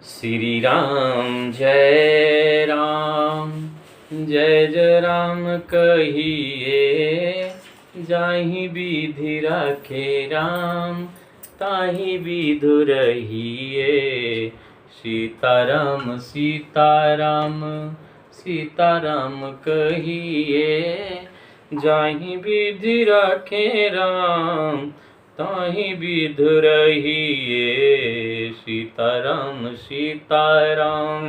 श्री राम जय राम, जय जय राम कहिए, जाहि विधि राखे राम, ताहि विधु रहिए। सीताराम सीताराम, सीताराम कहिए, जाहि विधि राखे राम, ताहि विधु रहिए। सीताराम सीताराम।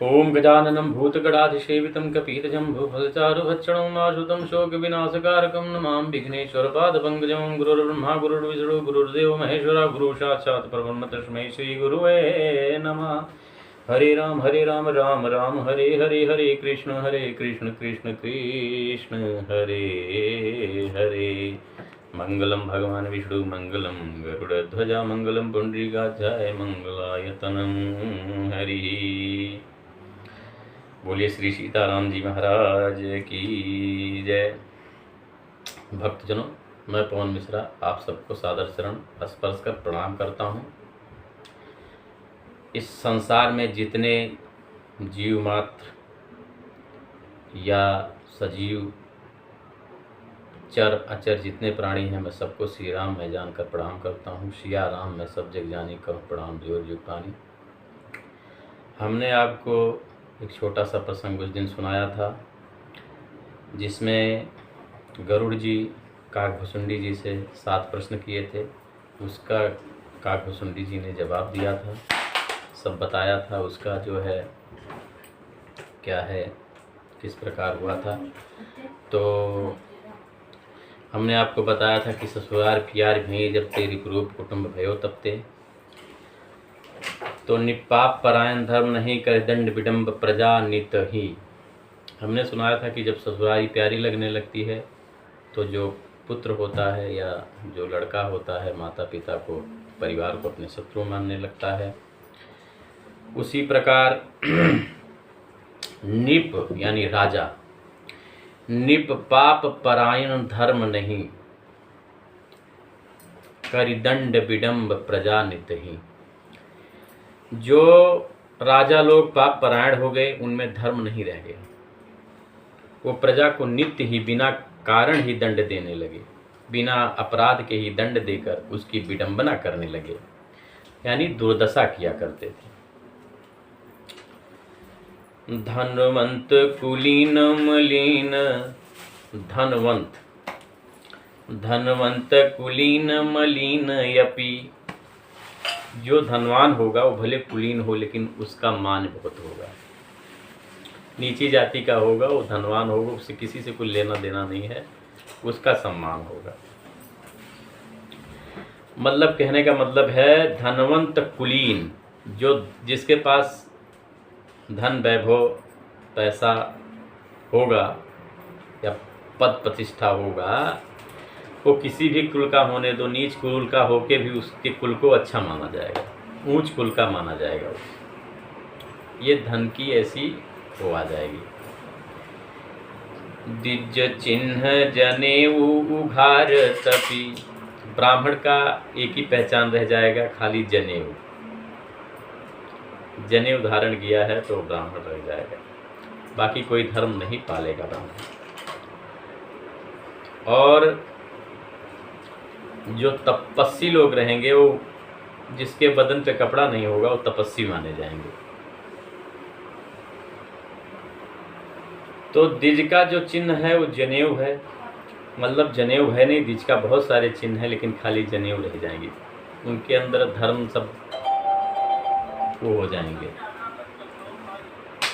ओम गजाननं भूतगणाधिसेवितं कपितजम्बूफलचारुभक्षणं माश्रुतं शोकविनाशकारकं नमामि विघ्नेश्वरपादपङ्कजं। गुरुर्ब्रह्मा गुरुर्विष्णुः गुरुर्देवो महेश्वरः, गुरुः साक्षात् परब्रह्म तस्मै श्रीगुरुवे नमः। हरे राम राम राम हरे हरे, हरे कृष्ण कृष्ण कृष्ण हरे हरे। मंगलम भगवान विष्णु मंगलम गरुड़ध्वजा मंगलम पुंडरीकाक्षाय मंगलायतनम हरि। बोलिए श्री सीताराम जी महाराज की जय। भक्तजनों, मैं पवन मिश्रा आप सबको सादर चरण स्पर्श कर प्रणाम करता हूँ। इस संसार में जितने जीव मात्र या सजीव चर अचर जितने प्राणी हैं, मैं सबको श्री राम मैं जानकर प्रणाम करता हूँ। सिया राम मैं सब जग जानी करूँ प्रणाम जोर जुग पानी। हमने आपको एक छोटा सा प्रसंग उस दिन सुनाया था, जिसमें गरुड़ जी काकभुसुंडी जी से 7 प्रश्न किए थे। उसका काकभुसुंडी जी ने जवाब दिया था, सब बताया था। उसका जो है क्या है, किस प्रकार हुआ था। तो हमने आपको बताया था कि ससुरार प्यार भई जब तेरी रूप कुटुंब भयो तब ते, तो निपाप परायण धर्म नहीं कर दंड विडम्ब प्रजा नित ही। हमने सुनाया था कि जब ससुरारी प्यारी लगने लगती है तो जो पुत्र होता है या जो लड़का होता है, माता पिता को, परिवार को अपने शत्रु मानने लगता है। उसी प्रकार निप यानी राजा, निप पाप परायण धर्म नहीं, करिदंड विडम्ब प्रजा नित ही। जो राजा लोग पाप परायण हो गए, उनमें धर्म नहीं रह गया। वो प्रजा को नित्य ही बिना कारण ही दंड देने लगे, बिना अपराध के ही दंड देकर उसकी विडंबना करने लगे, यानी दुर्दशा किया करते थे। धनवंत कुलीन मलीन, धनवंत धनवंत कुलीन मलीन यपि। जो धनवान होगा वो भले कुलीन हो, लेकिन उसका मान बहुत होगा। नीची जाति का होगा, वो धनवान होगा, उससे किसी से कोई लेना देना नहीं है, उसका सम्मान होगा। मतलब कहने का मतलब है धनवंत कुलीन, जो जिसके पास धन वैभव पैसा होगा या पद प्रतिष्ठा होगा, वो किसी भी कुल का होने दो, नीच कुल का होके भी उसके कुल को अच्छा माना जाएगा, ऊंच कुल का माना जाएगा। ये धन की ऐसी वो आ जाएगी। दिज चिन्ह जनेऊ उघार तपी। ब्राह्मण का एक ही पहचान रह जाएगा, खाली जनेऊ। जनेऊ धारण किया है तो ब्राह्मण रह जाएगा, बाकी कोई धर्म नहीं पालेगा ब्राह्मण। और जो तपस्वी लोग रहेंगे, वो जिसके बदन पे कपड़ा नहीं होगा वो तपस्वी माने जाएंगे। तो द्विज का जो चिन्ह है वो जनेऊ है। मतलब जनेऊ है नहीं, द्विज का बहुत सारे चिन्ह है, लेकिन खाली जनेऊ रह जाएंगे। उनके अंदर धर्म सब वो हो जाएंगे।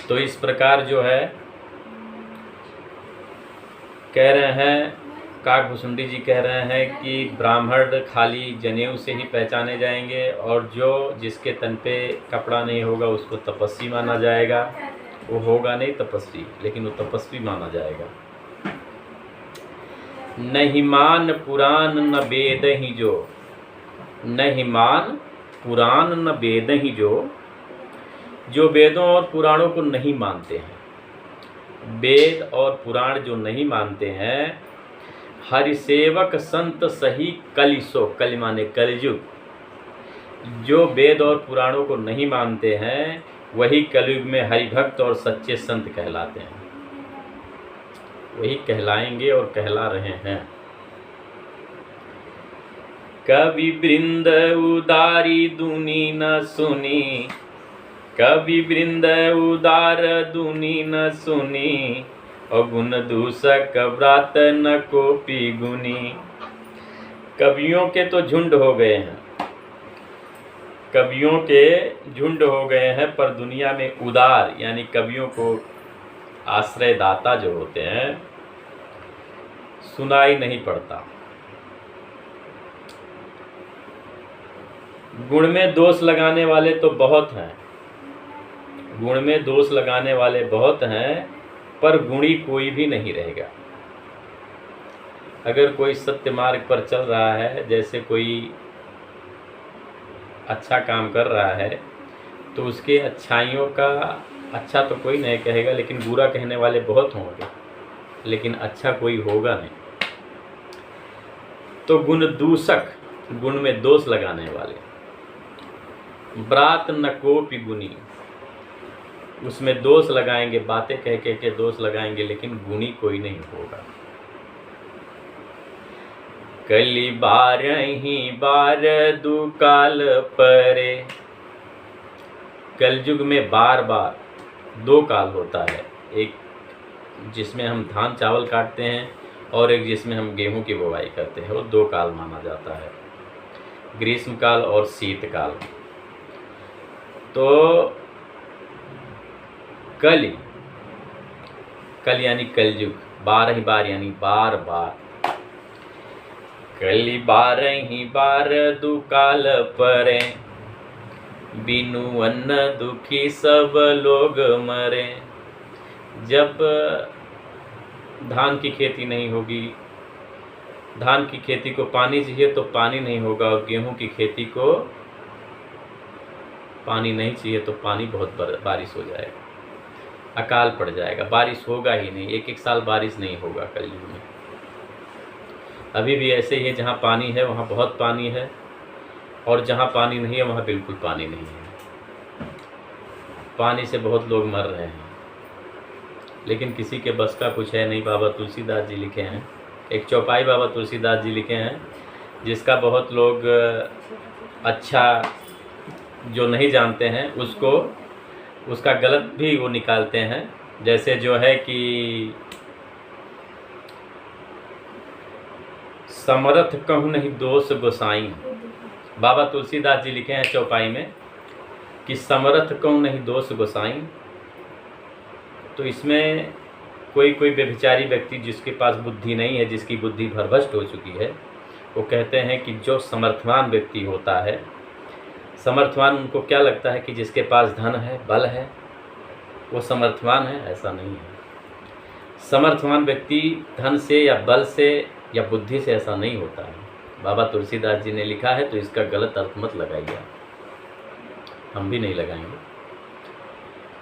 तो इस प्रकार जो है कह रहे हैं, काकभुसुंडी जी कह रहे हैं कि ब्राह्मण खाली जनेऊ से ही पहचाने जाएंगे, और जो जिसके तन पे कपड़ा नहीं होगा उसको तपस्वी माना जाएगा। वो होगा नहीं तपस्वी, लेकिन वो तपस्वी माना जाएगा। नहीं मान पुराण न वेद ही जो, नहीं मान पुराण न वेद ही जो वेदों और पुराणों को नहीं मानते हैं, वेद और पुराण जो नहीं मानते हैं, हरिसेवक संत सही कलिसो, कलि माने कलयुग, जो वेद और पुराणों को नहीं मानते हैं वही कलयुग में हरिभक्त और सच्चे संत कहलाते हैं, वही कहलाएंगे और कहला रहे हैं। कवि वृंद उदारी दुनी न सुनी, कवि वृंद उदार दुनी न सुनी, अगुण दूषक व्रात न कोपी गुनी। कवियों के तो झुंड हो गए हैं, कवियों के झुंड हो गए हैं, पर दुनिया में उदार यानी कवियों को आश्रयदाता जो होते हैं सुनाई नहीं पड़ता। गुण में दोष लगाने वाले तो बहुत हैं, गुण में दोष लगाने वाले बहुत हैं, पर गुणी कोई भी नहीं रहेगा। अगर कोई सत्य मार्ग पर चल रहा है, जैसे कोई अच्छा काम कर रहा है, तो उसके अच्छाइयों का अच्छा तो कोई नहीं कहेगा, लेकिन बुरा कहने वाले बहुत होंगे, लेकिन अच्छा कोई होगा नहीं। तो गुण दूषक, गुण में दोष लगाने वाले, ब्रात न कोपि गुणी, उसमें दोष लगाएंगे, बातें कह कह के दोष लगाएंगे, लेकिन गुणी कोई नहीं होगा। कली बारही बार दुकाल परे, कलयुग में बार बार दो काल होता है, एक जिसमें हम धान चावल काटते हैं और एक जिसमें हम गेहूं की बुवाई करते हैं, वो दो काल माना जाता है, ग्रीष्म काल और शीतकाल। तो कल यानी कलयुग, बारही बार यानी बार बार, कली बारही बार दुकाल परे, बिनु अन्न दुखी सब लोग मरे। जब धान की खेती नहीं होगी, धान की खेती को पानी चाहिए तो पानी नहीं होगा, और गेहूं की खेती को पानी नहीं चाहिए तो पानी बहुत बारिश हो जाएगा, अकाल पड़ जाएगा, बारिश होगा ही नहीं, एक एक साल बारिश नहीं होगा कलयुग में। अभी भी ऐसे ही है, जहाँ पानी है वहाँ बहुत पानी है, और जहाँ पानी नहीं है वहाँ बिल्कुल पानी नहीं है। पानी से बहुत लोग मर रहे हैं, लेकिन किसी के बस का कुछ है नहीं। बाबा तुलसीदास जी लिखे हैं, एक चौपाई बाबा तुलसीदास जी लिखे हैं, जिसका बहुत लोग अच्छा जो नहीं जानते हैं उसको, उसका गलत भी वो निकालते हैं। जैसे जो है कि समरथ कहूँ नहीं दोष गोसाई, बाबा तुलसीदास जी लिखे हैं चौपाई में कि समरथ कहूँ नहीं दोष गोसाई। तो इसमें कोई कोई व्यभिचारी व्यक्ति जिसके पास बुद्धि नहीं है, जिसकी बुद्धि भरभष्ट हो चुकी है, वो कहते हैं कि जो समर्थवान व्यक्ति होता है, समर्थवान उनको क्या लगता है कि जिसके पास धन है, बल है, वो समर्थवान है। ऐसा नहीं है। समर्थवान व्यक्ति धन से या बल से या बुद्धि से ऐसा नहीं होता है। बाबा तुलसीदास जी ने लिखा है, तो इसका गलत अर्थ मत लगाइए, हम भी नहीं लगाएंगे।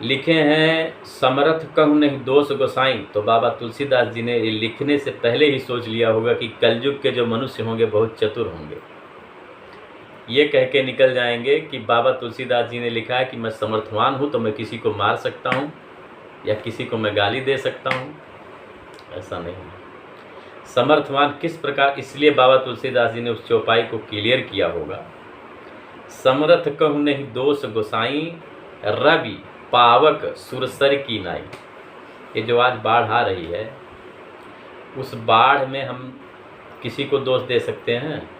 लिखे हैं समर्थ कहूँ नहीं दोष गोसाई, तो बाबा तुलसीदास जी ने लिखने से पहले ही सोच लिया होगा कि कलयुग के जो मनुष्य होंगे बहुत चतुर होंगे। ये कह के निकल जाएंगे कि बाबा तुलसीदास जी ने लिखा है कि मैं समर्थवान हूँ तो मैं किसी को मार सकता हूँ या किसी को मैं गाली दे सकता हूँ। ऐसा नहीं है। समर्थवान किस प्रकार, इसलिए बाबा तुलसीदास जी ने उस चौपाई को क्लियर किया होगा। समर्थ कहूँ नहीं दोष गोसाई, रवि पावक सुरसर की नाई। ये जो आज बाढ़ आ रही है, उस बाढ़ में हम किसी को दोष दे सकते हैं,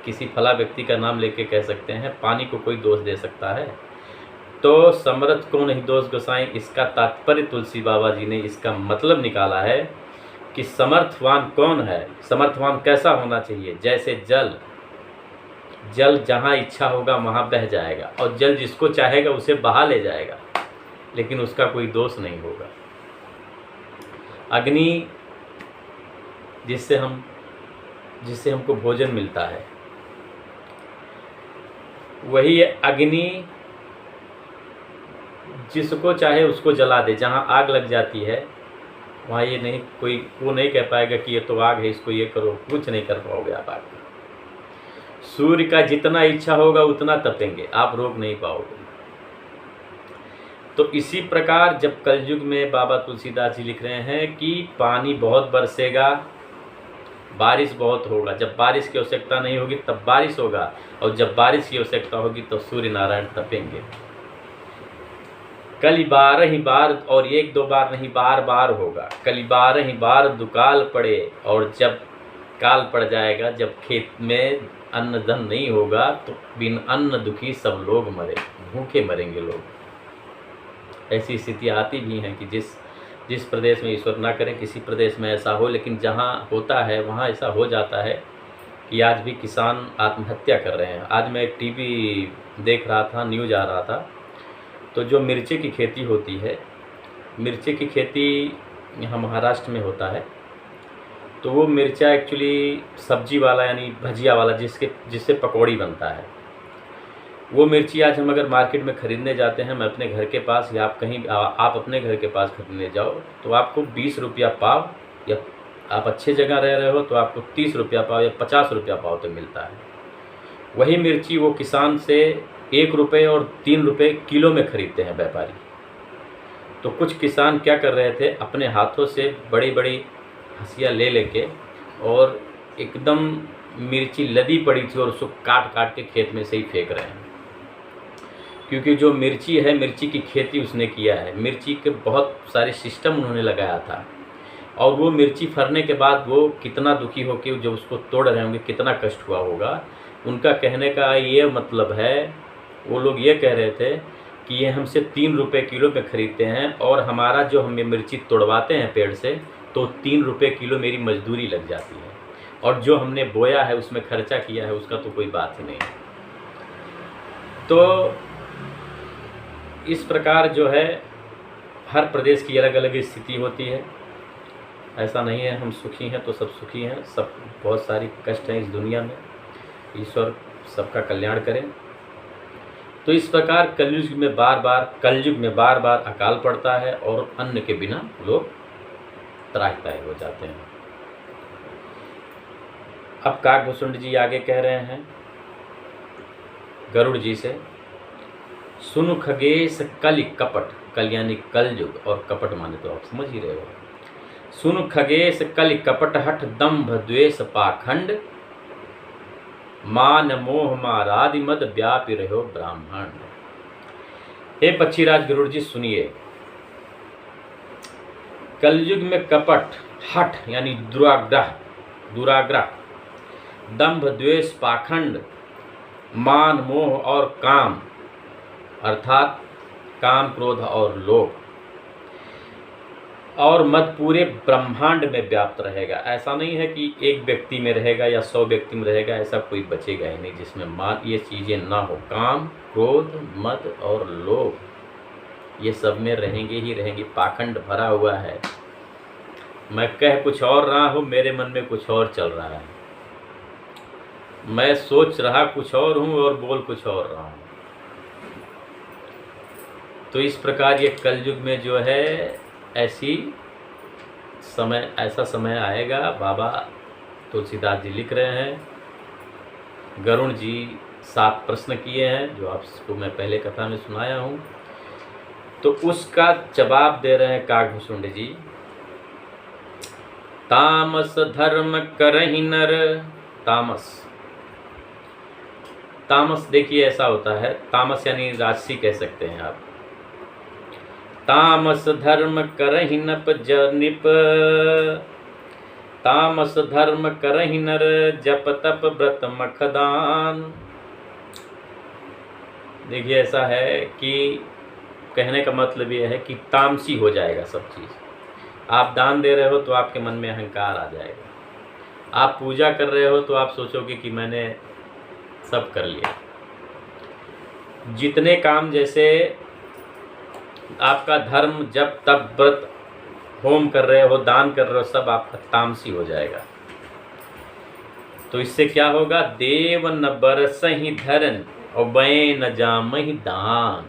किसी फला व्यक्ति का नाम लेके कह सकते हैं, पानी को कोई दोष दे सकता है। तो समर्थ को नहीं दोष गोसाई, इसका तात्पर्य तुलसी बाबा जी ने इसका मतलब निकाला है कि समर्थवान कौन है, समर्थवान कैसा होना चाहिए। जैसे जल, जल जहाँ इच्छा होगा वहाँ बह जाएगा, और जल जिसको चाहेगा उसे बहा ले जाएगा, लेकिन उसका कोई दोष नहीं होगा। अग्नि जिससे हमको भोजन मिलता है, वही अग्नि जिसको चाहे उसको जला दे। जहाँ आग लग जाती है वहाँ ये नहीं, कोई वो नहीं कह पाएगा कि ये तो आग है, इसको ये करो, कुछ नहीं कर पाओगे आप। आग सूर्य का जितना इच्छा होगा उतना तपेंगे, आप रोक नहीं पाओगे। तो इसी प्रकार जब कलयुग में बाबा तुलसीदास जी लिख रहे हैं कि पानी बहुत बरसेगा, बारिश बहुत होगा, जब बारिश की आवश्यकता नहीं होगी तब बारिश होगा, और जब बारिश की आवश्यकता होगी तो सूर्य नारायण तपेंगे। कल 12 बार, और 1-2 बार नहीं, बार बार होगा। कल 12 बार दुकाल पड़े, और जब काल पड़ जाएगा, जब खेत में अन्न धन नहीं होगा तो बिन अन्न दुखी सब लोग मरे, भूखे मरेंगे लोग। ऐसी स्थिति आती भी हैं कि जिस प्रदेश में, ईश्वर ना करें किसी प्रदेश में ऐसा हो, लेकिन जहाँ होता है वहाँ ऐसा हो जाता है कि आज भी किसान आत्महत्या कर रहे हैं। आज मैं एक टीवी देख रहा था, न्यूज़ आ रहा था, तो जो मिर्ची की खेती होती है, मिर्ची की खेती यहाँ महाराष्ट्र में होता है, तो वो मिर्चा एक्चुअली सब्जी वाला यानी भजिया वाला जिससे पकौड़ी बनता है, वो मिर्ची आज हम अगर मार्केट में ख़रीदने जाते हैं, मैं अपने घर के पास या आप कहीं आप अपने घर के पास खरीदने जाओ तो आपको 20 रुपया पाव, या आप अच्छे जगह रह रहे हो तो आपको 30 रुपया पाव या 50 रुपया पाव तो मिलता है। वही मिर्ची वो किसान से 1 रुपये और 3 रुपये किलो में ख़रीदते हैं व्यापारी। तो कुछ किसान क्या कर रहे थे, अपने हाथों से बड़ी बड़ी हंसिया ले लेके और एकदम मिर्ची लदी पड़ी थी और उसको काट काट के खेत में से ही फेंक रहे हैं। क्योंकि जो मिर्ची है, मिर्ची की खेती उसने किया है, मिर्ची के बहुत सारे सिस्टम उन्होंने लगाया था, और वो मिर्ची फरने के बाद वो कितना दुखी हो कि जब उसको तोड़ रहे होंगे कितना कष्ट हुआ होगा। उनका कहने का ये मतलब है, वो लोग ये कह रहे थे कि ये हमसे 3 रुपये किलो में ख़रीदते हैं, और हमारा जो हम मिर्ची तोड़वाते हैं पेड़ से तो 3 रुपये किलो मेरी मजदूरी लग जाती है, और जो हमने बोया है उसमें खर्चा किया है उसका तो कोई बात ही नहीं। तो इस प्रकार जो है हर प्रदेश की अलग अलग स्थिति होती है। ऐसा नहीं है हम सुखी हैं तो सब सुखी हैं, सब बहुत सारी कष्ट हैं इस दुनिया में। ईश्वर सबका कल्याण करें। तो इस प्रकार कलयुग में बार बार अकाल पड़ता है और अन्न के बिना लोग त्राहिमाम हो जाते हैं। अब काकभूषुंड जी आगे कह रहे हैं गरुड़ जी से, सुन खगेश कलि कपट, कल यानी कलयुग और कपट माने तो आप समझ ही रहे हो। सुन खगेश कलि कपट हठ दंभ द्वेष पाखंड, मान मोह मारादि मद व्यापी रहो ब्राह्मण। हे पक्षीराज गरुड़ जी सुनिए, कलयुग में कपट, हठ यानी दुराग्रह, दंभ द्वेष पाखंड, मान मोह और काम अर्थात काम क्रोध और लोभ और मद पूरे ब्रह्मांड में व्याप्त रहेगा। ऐसा नहीं है कि एक व्यक्ति में रहेगा या 100 व्यक्ति में रहेगा, ऐसा कोई बचेगा ही नहीं जिसमें मान ये चीज़ें ना हो। काम क्रोध मद और लोभ ये सब में रहेंगे ही रहेंगे। पाखंड भरा हुआ है। मैं कह कुछ और रहा हूँ, मेरे मन में कुछ और चल रहा है। मैं सोच रहा कुछ और हूँ और बोल कुछ और रहा हूँ। तो इस प्रकार ये कलयुग में जो है ऐसा समय आएगा। बाबा तुलसीदास जी लिख रहे हैं। गरुड़ जी 7 प्रश्न किए हैं जो आपको मैं पहले कथा में सुनाया हूँ, तो उसका जवाब दे रहे हैं काकभूषुंड जी। तामस धर्म करहि नर, तामस देखिए ऐसा होता है, तामस यानी राजसी कह सकते हैं आप। तामस धर्म करहि नप जनिप, तामस धर्म करहि नर जप तप व्रत मखदान। देखिए ऐसा है कि कहने का मतलब ये है कि तामसी हो जाएगा सब चीज़। आप दान दे रहे हो तो आपके मन में अहंकार आ जाएगा। आप पूजा कर रहे हो तो आप सोचोगे कि मैंने सब कर लिया। जितने काम जैसे आपका धर्म जब तब व्रत होम कर रहे हो, दान कर रहे हो, सब आपका तामसी हो जाएगा। तो इससे क्या होगा? देव न बरसहि धरन और बय न जामहि दान।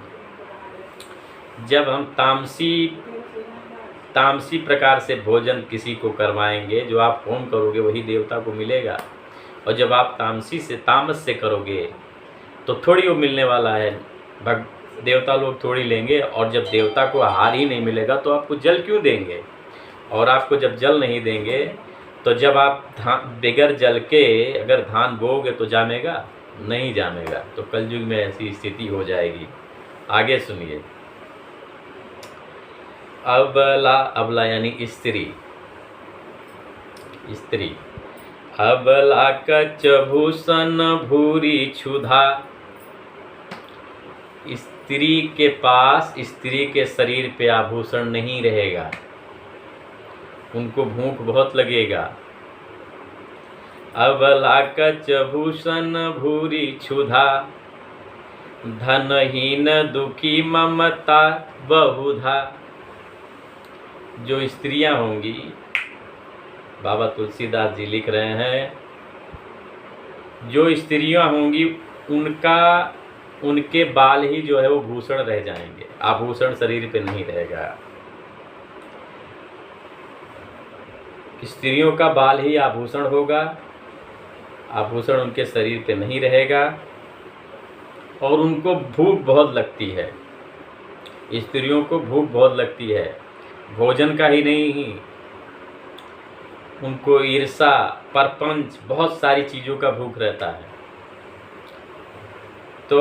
जब हम तामसी प्रकार से भोजन किसी को करवाएंगे, जो आप होम करोगे वही देवता को मिलेगा। और जब आप तामस से करोगे तो थोड़ी वो मिलने वाला है। देवता लोग थोड़ी लेंगे, और जब देवता को आहार ही नहीं मिलेगा तो आपको जल क्यों देंगे? और आपको जब जल नहीं देंगे तो जब आप बगैर जल के अगर धान बोओगे तो जामेगा? नहीं जामेगा। तो कलयुग में ऐसी स्थिति हो जाएगी। आगे सुनिए। अबला यानी स्त्री। अबला कच भूषण भूरी क्षुधा। स्त्री के पास, स्त्री के शरीर पे आभूषण नहीं रहेगा, उनको भूख बहुत लगेगा। अबला कच भूषण भूरी क्षुधा। धनहीन दुखी ममता बहुधा। जो स्त्रियां होंगी, बाबा तुलसीदास जी लिख रहे हैं, जो स्त्रियां होंगी उनके बाल ही जो है वो भूषण रह जाएंगे, आभूषण शरीर पे नहीं रहेगा। स्त्रियों का बाल ही आभूषण होगा, आभूषण उनके शरीर पे नहीं रहेगा। और उनको भूख बहुत लगती है, स्त्रियों को भूख बहुत लगती है, भोजन का ही नहीं, उनको ईर्षा, परपंच, बहुत सारी चीज़ों का भूख रहता है। तो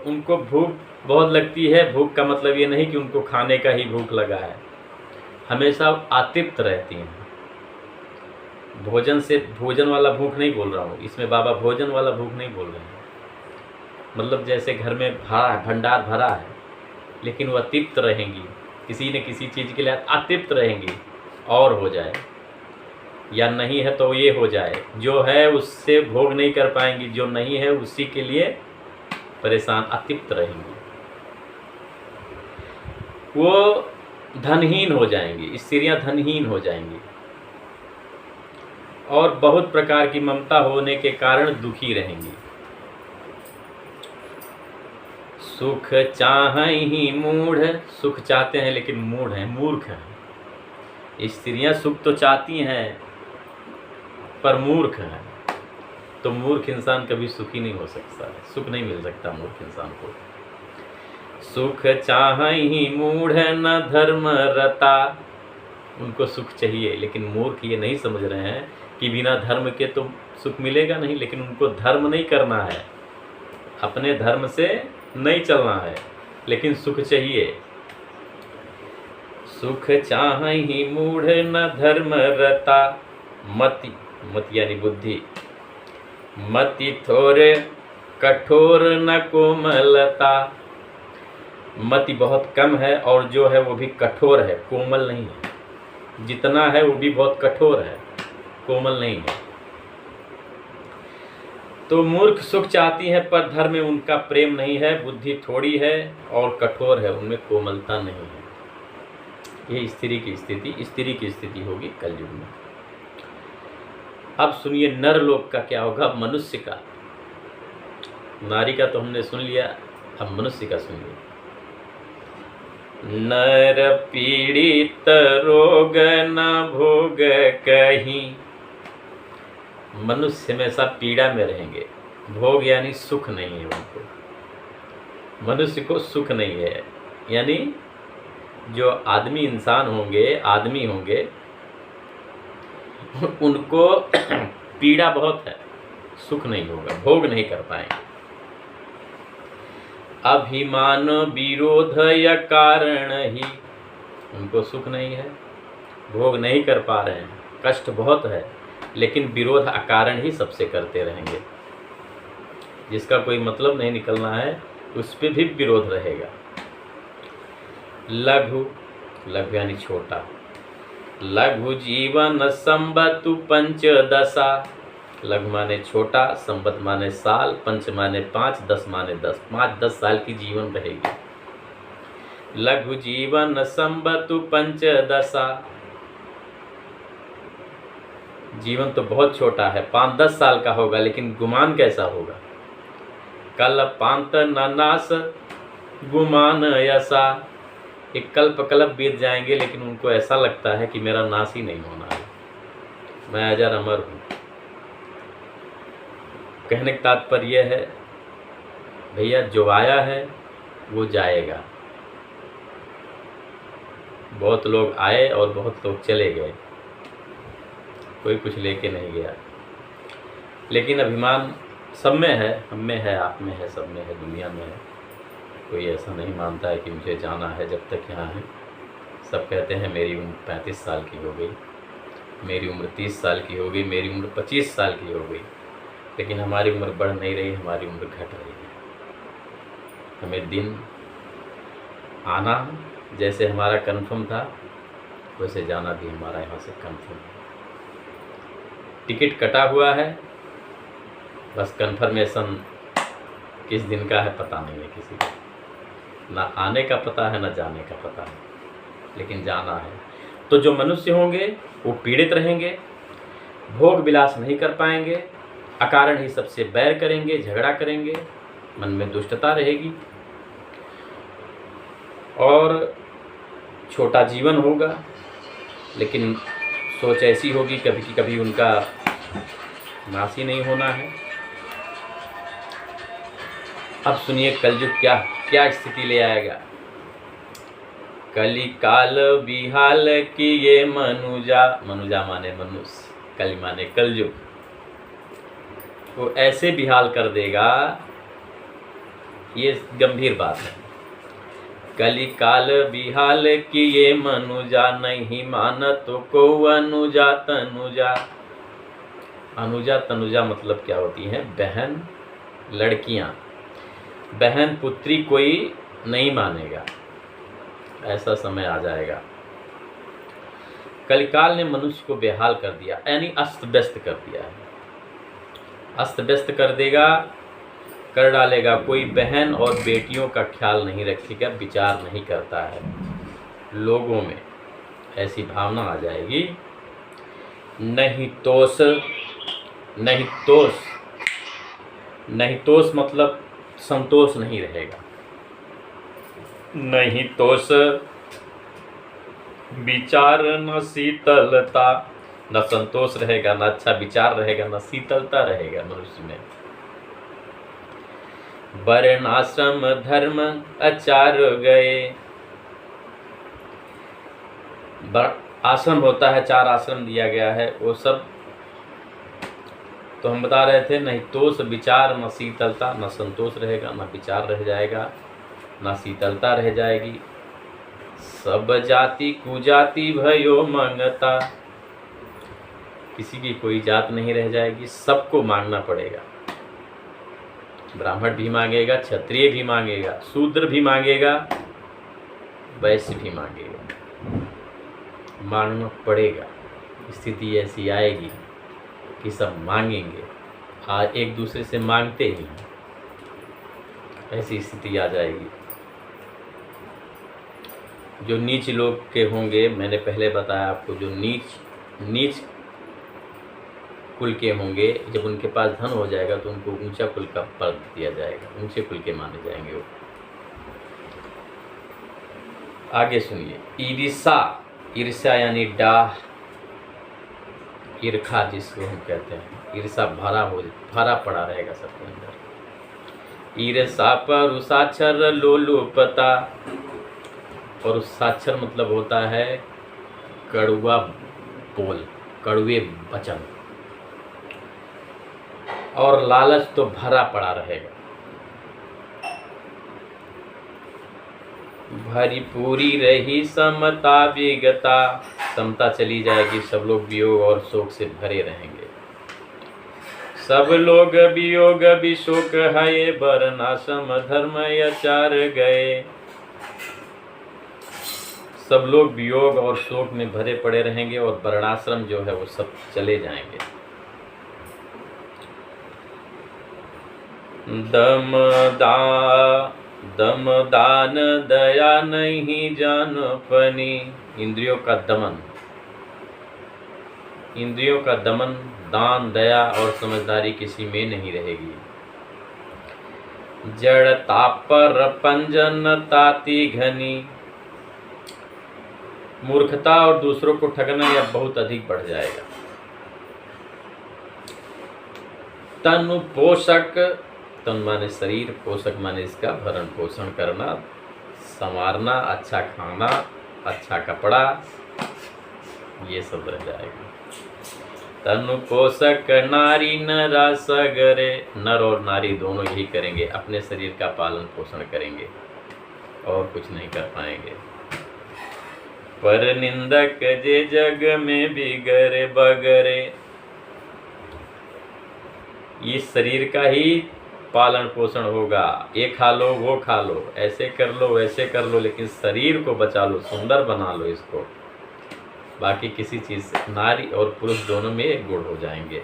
उनको भूख बहुत लगती है। भूख का मतलब ये नहीं कि उनको खाने का ही भूख लगा है, हमेशा अतृप्त रहती हैं। भोजन वाला भूख नहीं बोल रहा हूँ इसमें, बाबा भोजन वाला भूख नहीं बोल रहे हैं। मतलब जैसे घर में भंडार भरा है, लेकिन वो अतृप्त रहेंगी, किसी न किसी चीज़ के लिए अतृप्त रहेंगी, और हो जाए या नहीं है तो ये हो जाए। जो है उससे भोग नहीं कर पाएंगी, जो नहीं है उसी के लिए परेशान, अतृप्त रहेंगी। वो धनहीन हो जाएंगी, स्त्रियां धनहीन हो जाएंगी, और बहुत प्रकार की ममता होने के कारण दुखी रहेंगी। सुख चाहहि मूढ़। सुख चाहते हैं लेकिन मूढ़ हैं, मूर्ख हैं। स्त्रियां सुख तो चाहती हैं पर मूर्ख हैं। तो मूर्ख इंसान कभी सुखी नहीं हो सकता है, सुख नहीं मिल सकता मूर्ख इंसान को। सुख चाहहि मूढ़ न धर्म रता। उनको सुख चाहिए, लेकिन मूर्ख ये नहीं समझ रहे हैं कि बिना धर्म के तो सुख मिलेगा नहीं। लेकिन उनको धर्म नहीं करना है, अपने धर्म से नहीं चलना है, लेकिन सुख चाहिए। सुख चाहहि मूढ़ न धर्म रता। मति, मति यानी बुद्धि। मति थोरे कठोर न कोमलता। मति बहुत कम है और जो है वो भी कठोर है, कोमल नहीं है। जितना है वो भी बहुत कठोर है, कोमल नहीं है। तो मूर्ख सुख चाहती है पर धर्म में उनका प्रेम नहीं है, बुद्धि थोड़ी है और कठोर है, उनमें कोमलता नहीं है। ये स्त्री की स्थिति होगी कलयुग में। अब सुनिए नरलोक का क्या होगा, मनुष्य का। नारी का तो हमने सुन लिया, अब मनुष्य का सुनिए। नर पीड़ित रोग न भोग कहीं। मनुष्य हमेशा पीड़ा में रहेंगे, भोग यानी सुख नहीं है उनको। मनुष्य को सुख नहीं है, यानी जो आदमी इंसान होंगे, आदमी होंगे, उनको पीड़ा बहुत है, सुख नहीं होगा, भोग नहीं कर पाएंगे। अभिमान विरोध या कारण ही। उनको सुख नहीं है, भोग नहीं कर पा रहे हैं, कष्ट बहुत है, लेकिन विरोध अकारण ही सबसे करते रहेंगे। जिसका कोई मतलब नहीं निकलना है उस पर भी विरोध रहेगा। लघु, लघु यानी छोटा। लघु जीवन संबतु पंचदशा। लघु माने छोटा, संबत माने साल, पंच माने 5, 10 माने 10। 5-10 साल की जीवन रहेगी। लघु जीवन संबतु पंचदशा। जीवन तो बहुत छोटा है, 5-10 साल का होगा, लेकिन गुमान कैसा होगा। कल पांत नास गुमान ऐसा। एक कल्प कल्प बीत जाएंगे, लेकिन उनको ऐसा लगता है कि मेरा नाश ही नहीं होना है, मैं अजर अमर हूँ। कहने का तात्पर्य है भैया, जो आया है वो जाएगा। बहुत लोग आए और बहुत लोग चले गए, कोई कुछ लेके नहीं गया। लेकिन अभिमान सब में है, हम में है, आप में है, सब में है, दुनिया में है। कोई ऐसा नहीं मानता है कि मुझे जाना है जब तक यहाँ है। सब कहते हैं मेरी उम्र 35 साल की हो गई, मेरी उम्र 30 साल की हो गई, मेरी उम्र 25 साल की हो गई। लेकिन हमारी उम्र बढ़ नहीं रही, हमारी उम्र घट रही है। हमें दिन आना जैसे हमारा कन्फर्म था, वैसे जाना भी हमारा यहाँ से कन्फर्म है। टिकट कटा हुआ है, बस कन्फर्मेशन किस दिन का है पता नहीं है किसी को। ना आने का पता है, ना जाने का पता है, लेकिन जाना है। तो जो मनुष्य होंगे वो पीड़ित रहेंगे, भोग विलास नहीं कर पाएंगे, अकारण ही सबसे बैर करेंगे, झगड़ा करेंगे, मन में दुष्टता रहेगी और छोटा जीवन होगा। लेकिन सोच ऐसी होगी कभी कि कभी उनका नाश ही नहीं होना है। अब सुनिए कलयुग क्या क्या स्थिति ले आएगा। कली काल बिहाल की ये मनुजा, मनुजा माने मनुष्य, कली माने कलयुग, वो ऐसे बिहाल कर देगा, ये गंभीर बात है। कली काल बिहाल की ये मनुजा, नहीं मानत को अनुजा तनुजा। अनुजा तनुजा मतलब क्या होती हैं? बहन, लड़कियां। बहन पुत्री कोई नहीं मानेगा, ऐसा समय आ जाएगा। कलिकाल ने मनुष्य को बेहाल कर दिया, यानी अस्त व्यस्त कर दिया है। अस्त व्यस्त कर देगा, कर डालेगा। कोई बहन और बेटियों का ख्याल नहीं रखेगा, विचार नहीं करता है। लोगों में ऐसी भावना आ जाएगी, नहीं तोष, नहीं तोष, नहीं तोष मतलब संतोष नहीं रहेगा। नहीं तोष विचार न शीतलता, न संतोष रहेगा, न अच्छा विचार रहेगा, न शीतलता रहेगा मनुष्य में। वर्ण आश्रम धर्म आचार गए। आश्रम होता है, 4 आश्रम दिया गया है, वो सब तो हम बता रहे थे। नहीं तोष विचार न शीतलता, न संतोष रहेगा, न विचार रह जाएगा, न शीतलता रह जाएगी। सब जाति कुजाति भयो मांगता, किसी की कोई जात नहीं रह जाएगी, सबको मांगना पड़ेगा। ब्राह्मण भी मांगेगा, क्षत्रिय भी मांगेगा, शूद्र भी मांगेगा, वैश्य भी मांगेगा, मांगना पड़ेगा। स्थिति ऐसी आएगी कि सब मांगेंगे, आज एक दूसरे से मांगते ही हैं, ऐसी स्थिति आ जाएगी। जो नीच लोग के होंगे, मैंने पहले बताया आपको, जो नीच कुल के होंगे, जब उनके पास धन हो जाएगा तो उनको ऊंचा कुल का पद दिया जाएगा, ऊंचे कुल के माने जाएंगे वो। आगे सुनिए, ईर्ष्या यानी डाह, ईर्खा जिसको हम कहते हैं, ईर्षा भरा पड़ा रहेगा सबके अंदर। ईर्षा पर उसाक्षर लोलुपता, और उसाक्षर मतलब होता है कड़वा बोल, कड़वे वचन। और लालच तो भरा पड़ा रहेगा। भरी पूरी रही समता विगता, समता चली जाएगी, सब लोग वियोग और शोक से भरे रहेंगे। सब लोग वियोग विशोक है, वर्णाश्रम धर्म आचार गए। सब लोग वियोग और शोक में भरे पड़े रहेंगे और वर्णाश्रम जो है वो सब चले जाएंगे। दम दान दया नहीं जानपनी, इंद्रियों का दमन, इंद्रियों का दमन, दान दया और समझदारी किसी में नहीं रहेगी। जड़ता पर पंजन ताती घनी, मूर्खता और दूसरों को ठगना यह बहुत अधिक बढ़ जाएगा। तनु पोषक, तन माने शरीर, पोषक माने इसका भरण पोषण करना, संवारना, अच्छा खाना, अच्छा कपड़ा, ये सब रह जाएगा। तनु पोषक नारी नरा सगरे, नर और नारी दोनों यही करेंगे, अपने शरीर का पालन पोषण करेंगे और कुछ नहीं कर पाएंगे। पर निंदक जे जग में बिगरे बगरे, इस शरीर का ही पालन पोषण होगा। ये खा लो, वो खा लो, ऐसे कर लो, वैसे कर लो, लेकिन शरीर को बचा लो, सुंदर बना लो इसको। बाकी किसी चीज़ से नारी और पुरुष दोनों में एक गुण हो जाएंगे।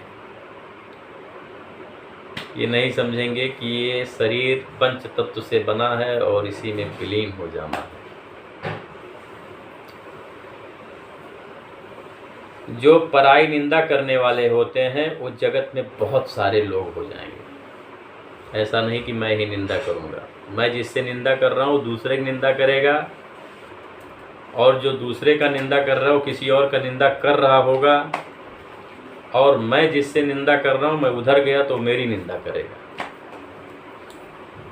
ये नहीं समझेंगे कि ये शरीर पंच तत्व से बना है और इसी में विलीन हो जाना है। जो पराई निंदा करने वाले होते हैं वो जगत में बहुत सारे लोग हो जाएंगे। ऐसा नहीं कि मैं ही निंदा करूँगा, मैं जिससे निंदा कर रहा हूँ दूसरे की निंदा करेगा, और जो दूसरे का निंदा कर रहा हूँ किसी और का निंदा कर रहा होगा, और मैं जिससे निंदा कर रहा हूँ मैं उधर गया तो मेरी निंदा करेगा।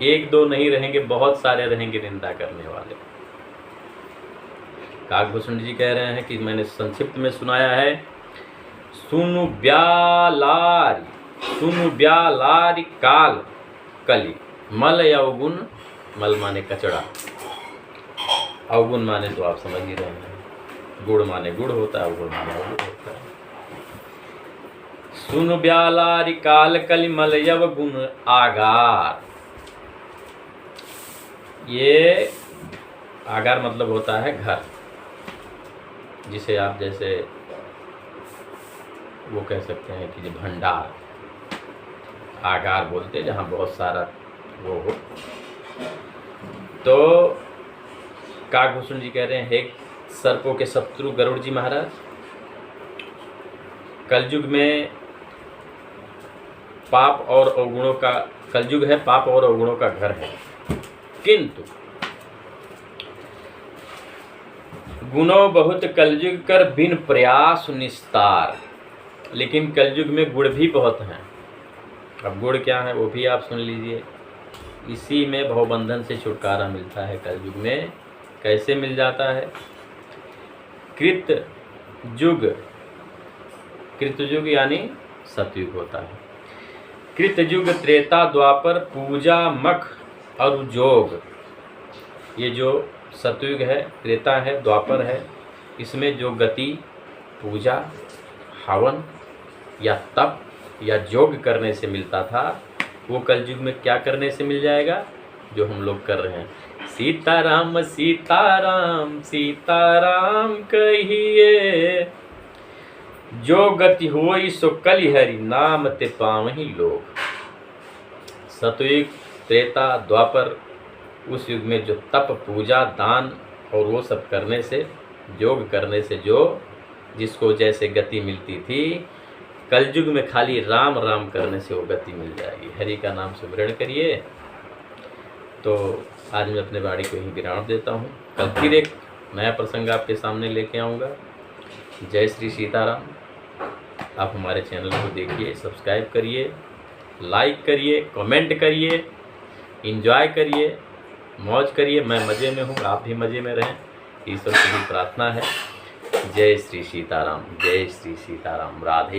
एक दो नहीं रहेंगे, बहुत सारे रहेंगे निंदा करने वाले। काकभूषण जी कह रहे हैं कि मैंने संक्षिप्त में सुनाया है, सुनु ब्यालारी काल कली, मल अवगुण, मल माने कचड़ा, अवगुण माने तो आप समझ ही रहे हैं, गुड़ माने गुड़ होता है, अवगुण माने अवगुण होता है। सुनु ब्यालारी काल कली मल अवगुण आगार, ये आगार मतलब होता है घर, जिसे आप जैसे वो कह सकते हैं कि जो भंडार, आगार बोलते हैं जहाँ बहुत सारा वो हो। तो काकभूषण जी कह रहे हैं, हे सर्पों के शत्रु गरुड़ जी महाराज, कलयुग में पाप और अवगुणों का, कलयुग है पाप और अवगुणों का घर है, किंतु गुणों बहुत कलयुग कर बिन प्रयास निस्तार, लेकिन कलयुग में गुण भी बहुत हैं। अब गुण क्या है वो भी आप सुन लीजिए। इसी में भवबंधन से छुटकारा मिलता है कलयुग में। कैसे मिल जाता है? कृतयुग यानी सतयुग होता है। कृतयुग, त्रेता, द्वापर, पूजा, मख और जोग, ये जो सतयुग है, त्रेता है, द्वापर है, इसमें जो गति पूजा, हवन या तप या योग करने से मिलता था, वो कलयुग में क्या करने से मिल जाएगा? जो हम लोग कर रहे हैं। सीताराम सीताराम सीताराम कहिए, जो गति होई सो कलिहरि, नाम ते पावहि लोग। सतयुग, त्रेता, द्वापर, उस युग में जो तप, पूजा, दान और वो सब करने से, योग करने से जो जिसको जैसे गति मिलती थी, कलयुग में खाली राम राम करने से वो गति मिल जाएगी। हरि का नाम सुमिरण करिए। तो आज मैं अपने वाणी को यहीं विराम देता हूँ। कल फिर एक नया प्रसंग आपके सामने लेके आऊँगा। जय श्री सीताराम। आप हमारे चैनल को देखिए, सब्सक्राइब करिए, लाइक करिए, कमेंट करिए, एंजॉय करिए, मौज करिए। मैं मज़े में हूँ, आप भी मज़े में रहें, ईश्वर से भी प्रार्थना है। जय श्री सीताराम, जय श्री सीताराम। राधे।